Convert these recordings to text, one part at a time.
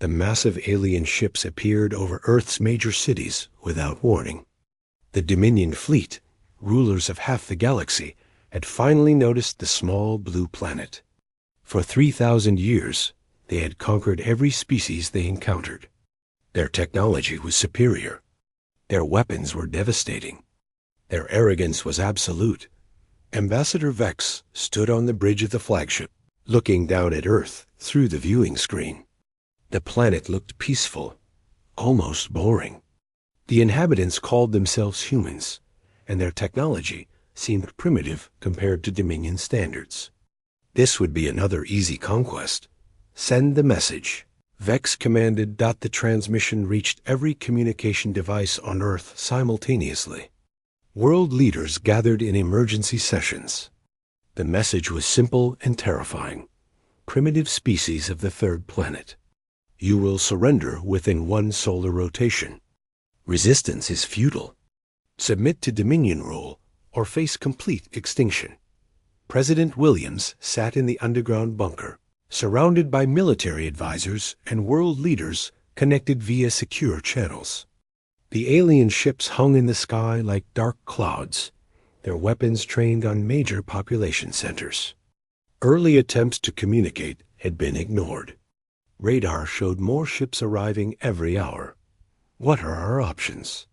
the massive alien ships appeared over Earth's major cities without warning. The Dominion fleet, rulers of half the galaxy, had finally noticed the small blue planet. For 3,000 years, they had conquered every species they encountered. Their technology was superior. Their weapons were devastating. Their arrogance was absolute. Ambassador Vex stood on the bridge of the flagship, looking down at Earth through the viewing screen. The planet looked peaceful, almost boring. The inhabitants called themselves humans, and their technology seemed primitive compared to Dominion standards. This would be another easy conquest. Send the message. Vex commanded. The transmission reached every communication device on Earth simultaneously. World leaders gathered in emergency sessions. The message was simple and terrifying. Primitive species of the third planet. You will surrender within one solar rotation. Resistance is futile. Submit to Dominion rule or face complete extinction. President Williams sat in the underground bunker, surrounded by military advisors and world leaders connected via secure channels. The alien ships hung in the sky like dark clouds, their weapons trained on major population centers. Early attempts to communicate had been ignored. Radar showed more ships arriving every hour. What are our options?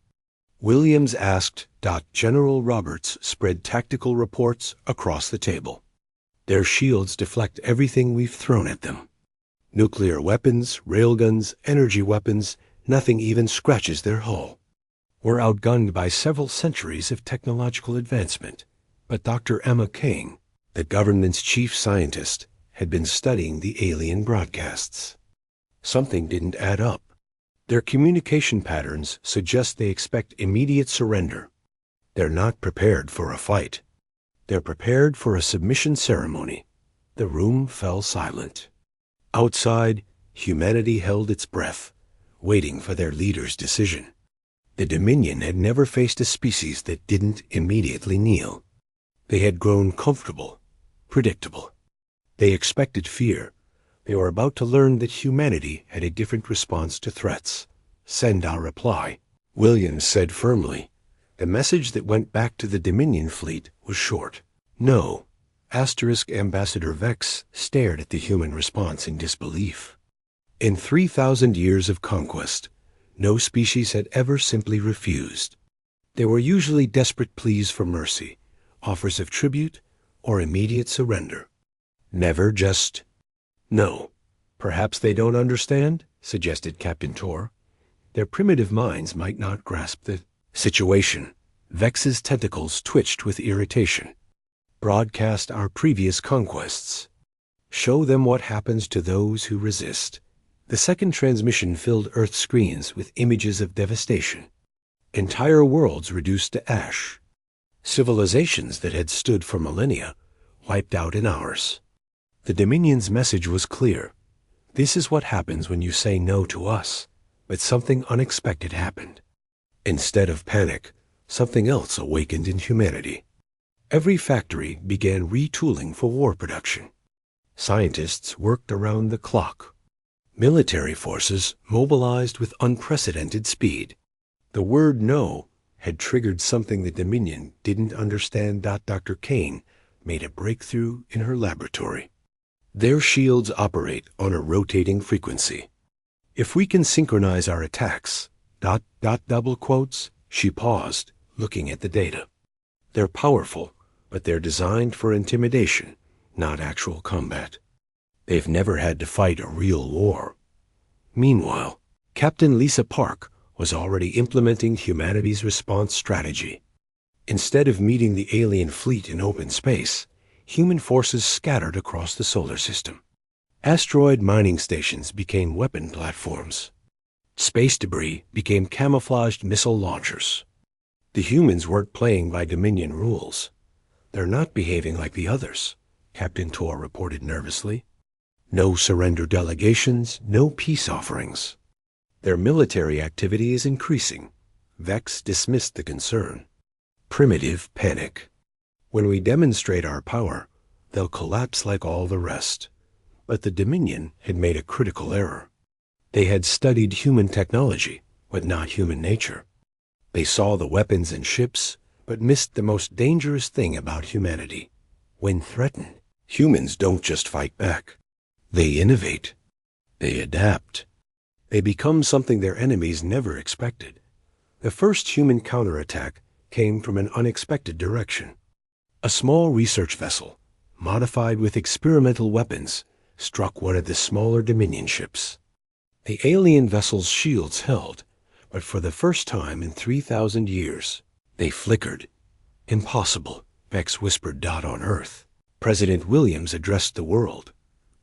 Williams asked. General Roberts spread tactical reports across the table. Their shields deflect everything we've thrown at them. Nuclear weapons, railguns, energy weapons, nothing even scratches their hull. We're outgunned by several centuries of technological advancement. But Dr. Emma Kane, the government's chief scientist, had been studying the alien broadcasts. Something didn't add up. Their communication patterns suggest they expect immediate surrender. They're not prepared for a fight. They're prepared for a submission ceremony. The room fell silent. Outside, humanity held its breath, waiting for their leader's decision. The Dominion had never faced a species that didn't immediately kneel. They had grown comfortable, predictable. They expected fear. They were about to learn that humanity had a different response to threats. Send our reply, Williams said firmly. The message that went back to the Dominion fleet was short. No. Ambassador Vex stared at the human response in disbelief. In 3,000 years of conquest, no species had ever simply refused. There were usually desperate pleas for mercy, offers of tribute, or immediate surrender. Never just, no. Perhaps they don't understand, suggested Captain Tor. Their primitive minds might not grasp the situation. Vex's tentacles twitched with irritation. Broadcast our previous conquests. Show them what happens to those who resist. The second transmission filled Earth screens with images of devastation. Entire worlds reduced to ash. Civilizations that had stood for millennia wiped out in hours. The Dominion's message was clear. This is what happens when you say no to us. But something unexpected happened. Instead of panic, something else awakened in humanity. Every factory began retooling for war production. Scientists worked around the clock. Military forces mobilized with unprecedented speed. The word no had triggered something the Dominion didn't understand. Dr. Kane made a breakthrough in her laboratory. Their shields operate on a rotating frequency. If we can synchronize our attacks, double quotes, she paused, looking at the data. They're powerful, but they're designed for intimidation, not actual combat. They've never had to fight a real war. Meanwhile, Captain Lisa Park was already implementing humanity's response strategy. Instead of meeting the alien fleet in open space, human forces scattered across the solar system. Asteroid mining stations became weapon platforms. Space debris became camouflaged missile launchers. The humans weren't playing by Dominion rules. They're not behaving like the others, Captain Tor reported nervously. No surrender delegations, no peace offerings. Their military activity is increasing. Vex dismissed the concern. Primitive panic. When we demonstrate our power, they'll collapse like all the rest. But the Dominion had made a critical error. They had studied human technology, but not human nature. They saw the weapons and ships, but missed the most dangerous thing about humanity. When threatened, humans don't just fight back. They innovate. They adapt. They become something their enemies never expected. The first human counterattack came from an unexpected direction. A small research vessel, modified with experimental weapons, struck one of the smaller Dominion ships. The alien vessel's shields held, but for the first time in 3,000 years, they flickered. Impossible, Vex whispered Dot on Earth. President Williams addressed the world.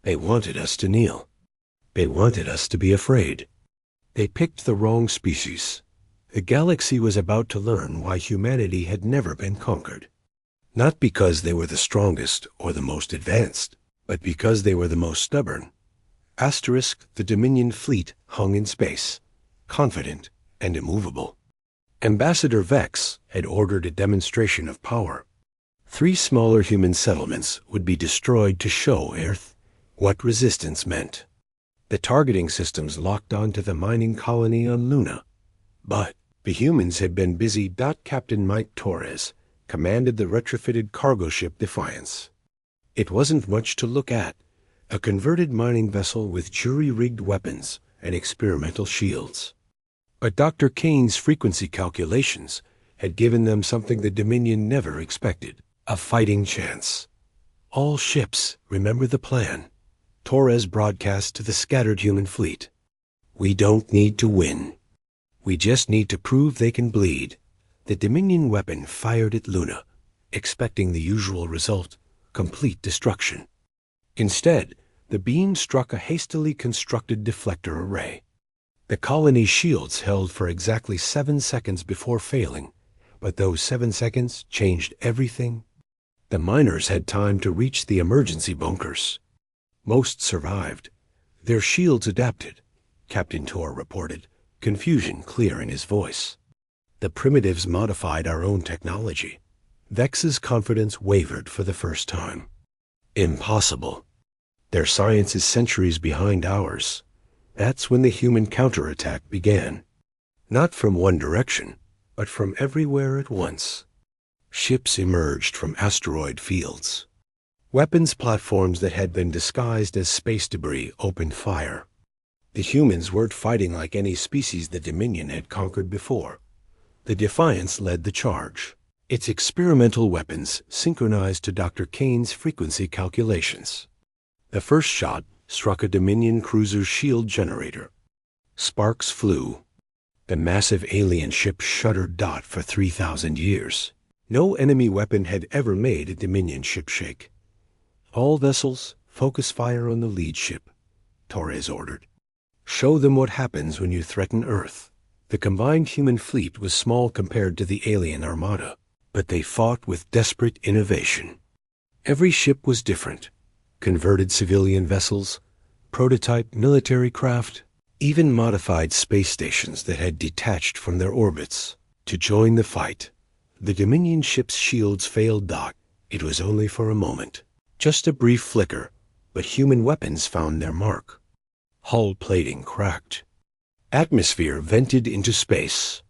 They wanted us to kneel. They wanted us to be afraid. They picked the wrong species. The galaxy was about to learn why humanity had never been conquered. Not because they were the strongest or the most advanced, but because they were the most stubborn. The Dominion fleet hung in space, confident and immovable. Ambassador Vex had ordered a demonstration of power. 3 smaller human settlements would be destroyed to show Earth what resistance meant. The targeting systems locked onto the mining colony on Luna. But the humans had been busy. Captain Mike Torres commanded the retrofitted cargo ship Defiance. It wasn't much to look at, a converted mining vessel with jury-rigged weapons and experimental shields. But Dr. Kane's frequency calculations had given them something the Dominion never expected, a fighting chance. All ships, remember the plan. Torres broadcast to the scattered human fleet. We don't need to win. We just need to prove they can bleed. The Dominion weapon fired at Luna, expecting the usual result, complete destruction. Instead, the beam struck a hastily constructed deflector array. The colony's shields held for exactly 7 seconds before failing, but those 7 seconds changed everything. The miners had time to reach the emergency bunkers. Most survived. Their shields adapted, Captain Tor reported, confusion clear in his voice. The primitives modified our own technology. Vex's confidence wavered for the first time. Impossible. Their science is centuries behind ours. That's when the human counterattack began. Not from one direction, but from everywhere at once. Ships emerged from asteroid fields. Weapons platforms that had been disguised as space debris opened fire. The humans weren't fighting like any species the Dominion had conquered before. The Defiance led the charge. Its experimental weapons synchronized to Dr. Kane's frequency calculations. The first shot struck a Dominion cruiser's shield generator. Sparks flew. The massive alien ship shuddered for 3,000 years. No enemy weapon had ever made a Dominion ship shake. All vessels, focus fire on the lead ship, Torres ordered. Show them what happens when you threaten Earth. The combined human fleet was small compared to the alien armada, but they fought with desperate innovation. Every ship was different. Converted civilian vessels, prototype military craft, even modified space stations that had detached from their orbits to join the fight. The Dominion ship's shields failed Doc. It was only for a moment. Just a brief flicker, but human weapons found their mark. Hull plating cracked. Atmosphere vented into space.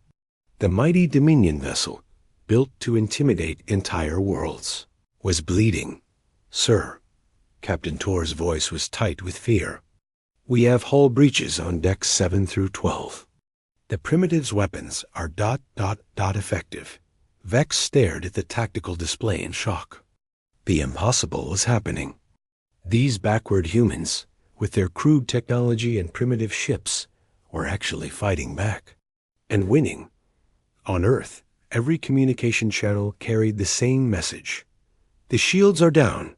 The mighty Dominion vessel, built to intimidate entire worlds, was bleeding. Sir, Captain Tor's voice was tight with fear. We have hull breaches on decks 7 through 12. The primitive's weapons are ... effective. Vex stared at the tactical display in shock. The impossible was happening. These backward humans, with their crude technology and primitive ships, were actually fighting back. And winning. On Earth, every communication channel carried the same message. The shields are down.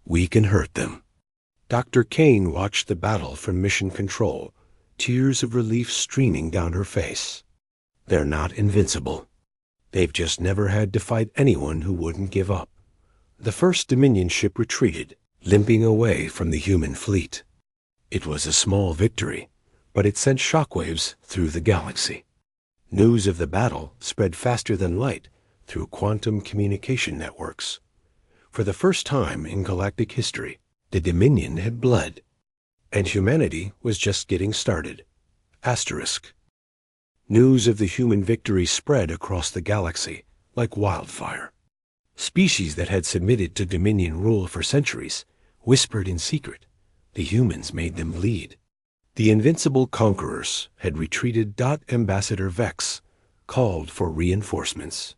We can hurt them. Dr. Kane watched the battle from mission control, tears of relief streaming down her face. They're not invincible. They've just never had to fight anyone who wouldn't give up. The first Dominion ship retreated, limping away from the human fleet. It was a small victory, but it sent shockwaves through the galaxy. News of the battle spread faster than light through quantum communication networks. For the first time in galactic history, the Dominion had bled. and humanity was just getting started. Asterisk. News of the human victory spread across the galaxy like wildfire. Species that had submitted to Dominion rule for centuries whispered in secret. The humans made them bleed. The invincible conquerors had retreated. Ambassador Vex called for reinforcements.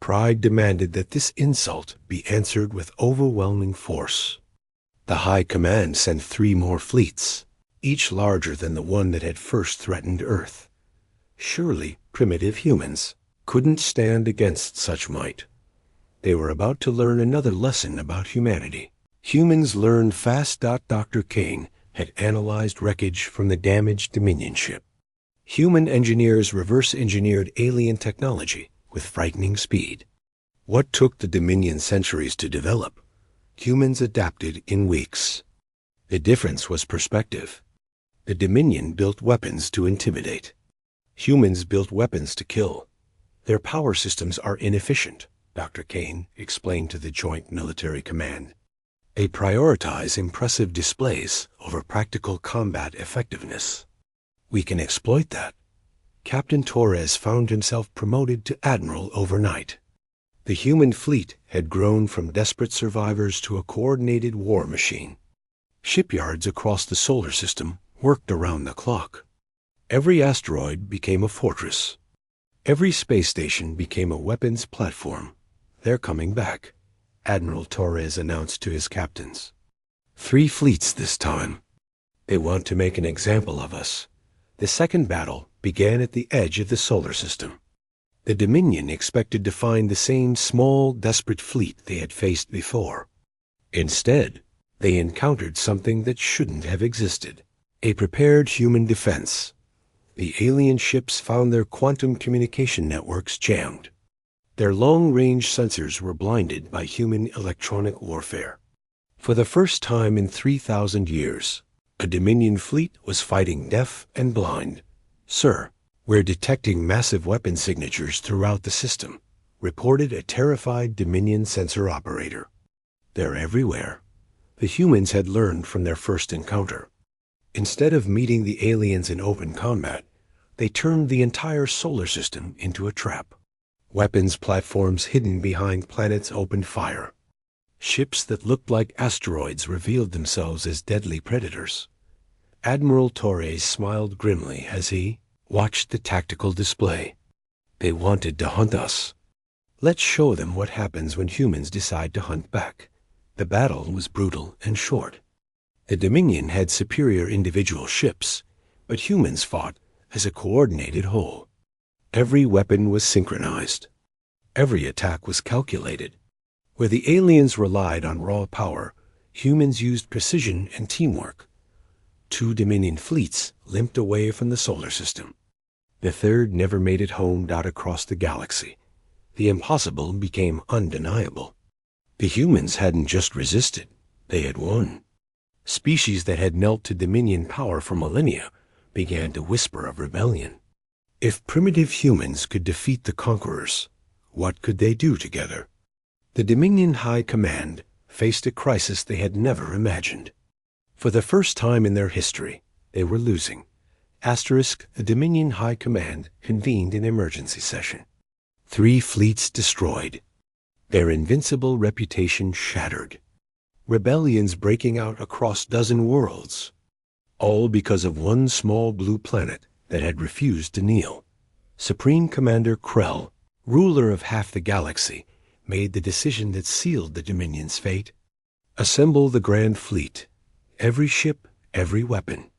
Pride demanded that this insult be answered with overwhelming force. The High Command sent 3 more fleets, each larger than the one that had first threatened Earth. Surely primitive humans couldn't stand against such might. They were about to learn another lesson about humanity. Humans learned fast. Dr. Kane had analyzed wreckage from the damaged Dominion ship. Human engineers reverse-engineered alien technology with frightening speed. What took the Dominion centuries to develop, humans adapted in weeks. The difference was perspective. The Dominion built weapons to intimidate. Humans built weapons to kill. Their power systems are inefficient, Dr. Kane explained to the Joint Military Command. They prioritize impressive displays over practical combat effectiveness. We can exploit that. Captain Torres found himself promoted to admiral overnight. The human fleet had grown from desperate survivors to a coordinated war machine. Shipyards across the solar system worked around the clock. Every asteroid became a fortress. Every space station became a weapons platform. They're coming back, Admiral Torres announced to his captains. 3 fleets this time. They want to make an example of us. The second battle began at the edge of the solar system. The Dominion expected to find the same small, desperate fleet they had faced before. Instead, they encountered something that shouldn't have existed. A prepared human defense. The alien ships found their quantum communication networks jammed. Their long-range sensors were blinded by human electronic warfare. For the first time in 3,000 years, a Dominion fleet was fighting deaf and blind. "Sir, we're detecting massive weapon signatures throughout the system," reported a terrified Dominion sensor operator. "They're everywhere." The humans had learned from their first encounter. Instead of meeting the aliens in open combat, they turned the entire solar system into a trap. Weapons platforms hidden behind planets opened fire. Ships that looked like asteroids revealed themselves as deadly predators. Admiral Torres smiled grimly as he watched the tactical display. They wanted to hunt us. Let's show them what happens when humans decide to hunt back. The battle was brutal and short. The Dominion had superior individual ships, but humans fought as a coordinated whole. Every weapon was synchronized. Every attack was calculated. Where the aliens relied on raw power, humans used precision and teamwork. 2 Dominion fleets limped away from the solar system. The third never made it home. Across the galaxy, the impossible became undeniable. The humans hadn't just resisted, they had won. Species that had knelt to Dominion power for millennia began to whisper of rebellion. If primitive humans could defeat the conquerors, what could they do together? The Dominion High Command faced a crisis they had never imagined. For the first time in their history, they were losing. The Dominion High Command convened an emergency session. 3 fleets destroyed. Their invincible reputation shattered. Rebellions breaking out across dozen worlds. All because of one small blue planet that had refused to kneel. Supreme Commander Krell, ruler of half the galaxy, made the decision that sealed the Dominion's fate. Assemble the Grand Fleet. Every ship, every weapon.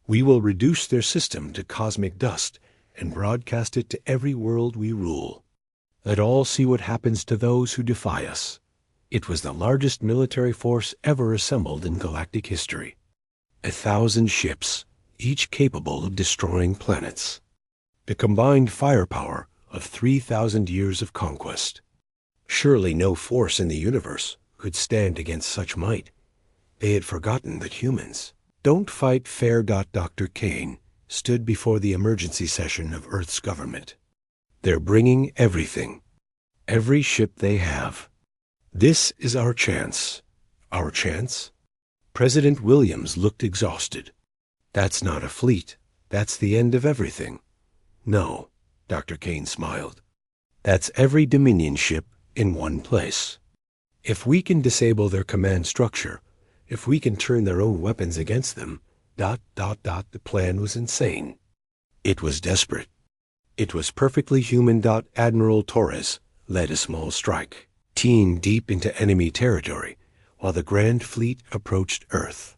We will reduce their system to cosmic dust and broadcast it to every world we rule. Let all see what happens to those who defy us. It was the largest military force ever assembled in galactic history. 1,000 ships, each capable of destroying planets. The combined firepower of 3,000 years of conquest. Surely no force in the universe could stand against such might. They had forgotten that humans don't fight fair. Dr. Kane stood before the emergency session of Earth's government. They're bringing everything, every ship they have. This is our chance. Our chance? President Williams looked exhausted. That's not a fleet. That's the end of everything. No, Dr. Kane smiled. That's every Dominion ship in one place. If we can disable their command structure, if we can turn their own weapons against them, ... The plan was insane. It was desperate. It was perfectly human. Admiral Torres led a small strike team deep into enemy territory while the Grand Fleet approached Earth.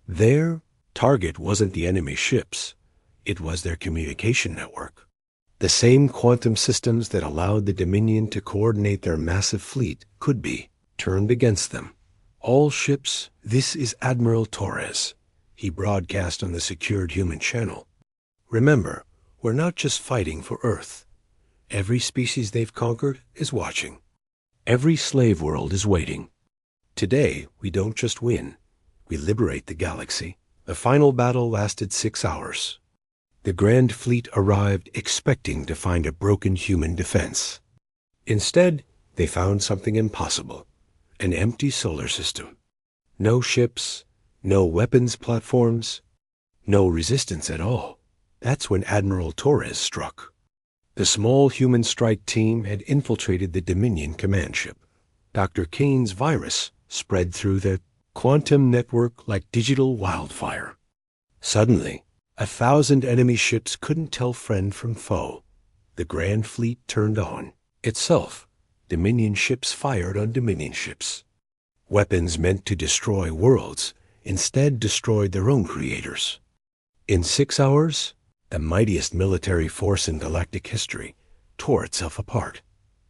Their target wasn't the enemy ships. It was their communication network. The same quantum systems that allowed the Dominion to coordinate their massive fleet could be turned against them. All ships, this is Admiral Torres. He broadcast on the secured human channel. Remember, we're not just fighting for Earth. Every species they've conquered is watching. Every slave world is waiting. Today, we don't just win. We liberate the galaxy. The final battle lasted 6 hours. The Grand Fleet arrived expecting to find a broken human defense. Instead, they found something impossible. An empty solar system. No ships, no weapons platforms, no resistance at all. That's when Admiral Torres struck. The small human strike team had infiltrated the Dominion command ship. Dr. Kane's virus spread through the quantum network like digital wildfire. Suddenly, 1,000 enemy ships couldn't tell friend from foe. The Grand Fleet turned on itself. Dominion ships fired on Dominion ships. Weapons meant to destroy worlds instead destroyed their own creators. In 6 hours, the mightiest military force in galactic history tore itself apart.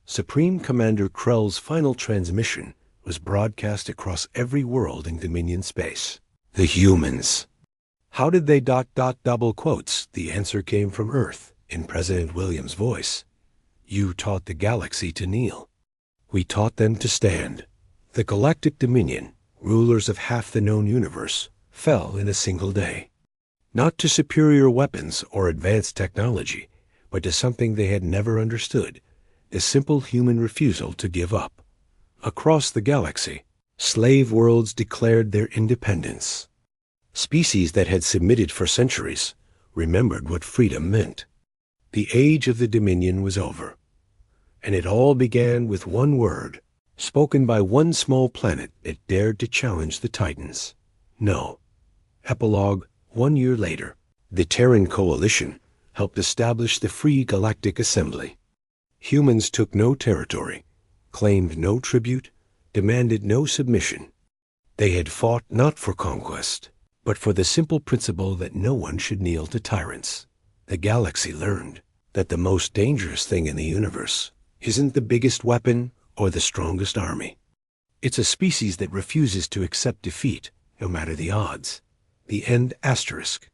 Supreme Commander Krell's final transmission was broadcast across every world in Dominion space. The humans. How did they ... double quotes? The answer came from Earth in President Williams' voice. You taught the galaxy to kneel. We taught them to stand. The Galactic Dominion, rulers of half the known universe, fell in a single day. Not to superior weapons or advanced technology, but to something they had never understood, the simple human refusal to give up. Across the galaxy, slave worlds declared their independence. Species that had submitted for centuries remembered what freedom meant. The age of the Dominion was over. And it all began with one word, spoken by one small planet that dared to challenge the Titans. No. Epilogue. 1 year later, the Terran Coalition helped establish the Free Galactic Assembly. Humans took no territory, claimed no tribute, demanded no submission. They had fought not for conquest, but for the simple principle that no one should kneel to tyrants. The galaxy learned that the most dangerous thing in the universe isn't the biggest weapon or the strongest army. It's a species that refuses to accept defeat, no matter the odds. The end asterisk.